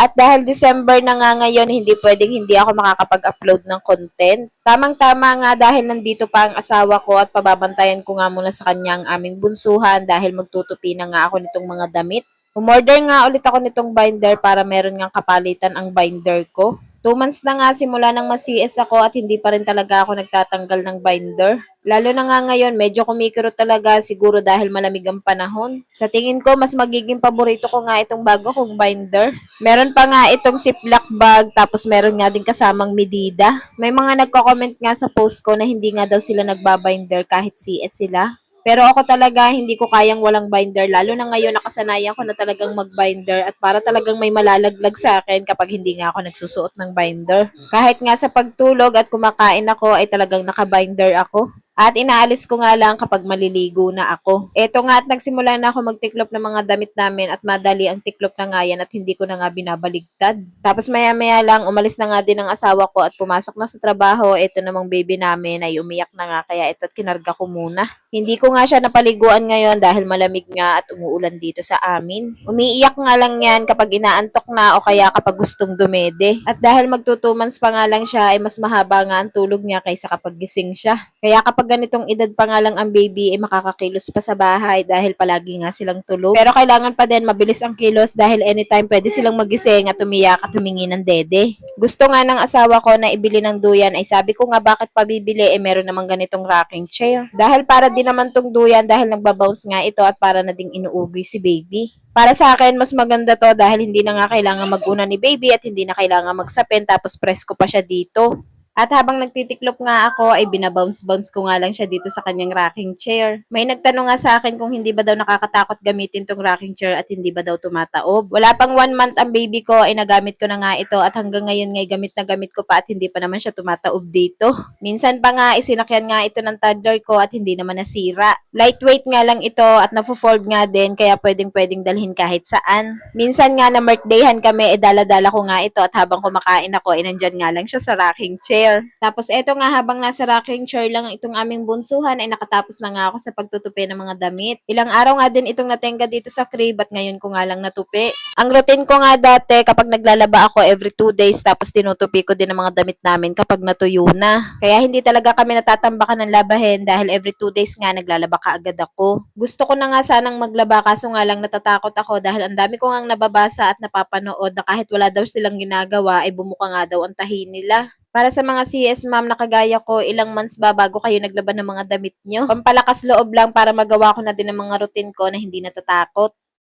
At dahil December na nga ngayon, hindi pwedeng hindi ako makakapag-upload ng content. Tamang-tama nga dahil nandito pa ang asawa ko at pababantayan ko nga muna sa kanya ang aming bunsuhan dahil magtutupi na nga ako nitong mga damit. Umorder nga ulit ako nitong binder para meron ngang kapalitan ang binder ko. 2 months na nga simula nang ma-CS ako at hindi pa rin talaga ako nagtatanggal ng binder. Lalo na nga ngayon, medyo kumikirot talaga siguro dahil malamig ang panahon. Sa tingin ko, mas magiging paborito ko nga itong bago kong binder. Meron pa nga itong Ziploc bag, tapos meron nga din kasamang Medida. May mga nagko-comment nga sa post ko na hindi nga daw sila nagbabinder kahit CS sila. Pero ako talaga hindi ko kayang walang binder, lalo na ngayon nakasanayan ko na talagang mag-binder at para talagang may malalaglag sa akin kapag hindi nga ako nagsusuot ng binder. Kahit nga sa pagtulog at kumakain ako ay talagang naka-binder ako. At inaalis ko nga lang kapag maliligo na ako. Eto nga at nagsimula na ako magtiklop ng mga damit namin at madali ang tiklop na nga yan at hindi ko na nga binabaligtad. Tapos maya-maya lang umalis na nga din ang asawa ko at pumasok na sa trabaho. Eto namang baby namin ay umiyak na nga kaya ito at kinarga ko muna. Hindi ko nga siya napaliguan ngayon dahil malamig nga at umuulan dito sa amin. Umiiyak nga lang yan kapag inaantok na o kaya kapag gustong dumede. At dahil magtutumans pa nga lang siya ay mas mahaba nga ang tulog niya kaysa kapag gising siya. Kaya kapag ganitong edad pa nga lang ang baby ay makakakilos pa sa bahay dahil palagi nga silang tulog. Pero kailangan pa din mabilis ang kilos dahil anytime pwede silang magising at umiyak at humingi ng dede. Gusto nga ng asawa ko na ibili ng duyan ay sabi ko nga bakit pa bibili meron namang ganitong rocking chair. Dahil para din naman tong duyan dahil nagbabounce nga ito at para na ding inuubi si baby. Para sa akin, mas maganda to dahil hindi na nga kailangan mag-una ni baby at hindi na kailangan magsapin tapos presko pa siya dito. At habang nagtitiklop nga ako ay binabounce-bounce ko nga lang siya dito sa kanyang rocking chair. May nagtanong nga sa akin kung hindi ba daw nakakatakot gamitin tong rocking chair at hindi ba daw tumataob. Wala pang 1 month ang baby ko ay nagamit ko na nga ito at hanggang ngayon ngay gamit na gamit ko pa at hindi pa naman siya tumataob dito. Minsan pa nga isinakyan nga ito ng toddler ko at hindi naman nasira. Lightweight nga lang ito at nafo-fold nga din kaya pwedeng dalhin kahit saan. Minsan nga na birthdayhan kami dala-dala ko nga ito at habang kumakain ako ay nandyan nga lang siya sa rocking chair. Tapos eto nga habang nasa rocking chair lang itong aming bunsuhan ay nakatapos na nga ako sa pagtutupi ng mga damit. Ilang araw nga din itong natenga dito sa crib at ngayon ko nga lang natupi. Ang routine ko nga dati kapag naglalaba ako every 2 days tapos tinutupi ko din ang mga damit namin kapag natuyo na. Kaya hindi talaga kami natatambakan ng labahin dahil every 2 days nga naglalaba ka agad ako. Gusto ko na nga sanang maglaba kaso nga lang natatakot ako dahil ang dami ko ngang nababasa at napapanood na kahit wala daw silang ginagawa ay bumuka nga daw ang tahi nila. Para sa mga CS ma'am na kagaya ko, ilang months ba bago kayo naglaban ng mga damit nyo? Pampalakas loob lang para magawa ko na din ang mga routine ko na hindi natatakot.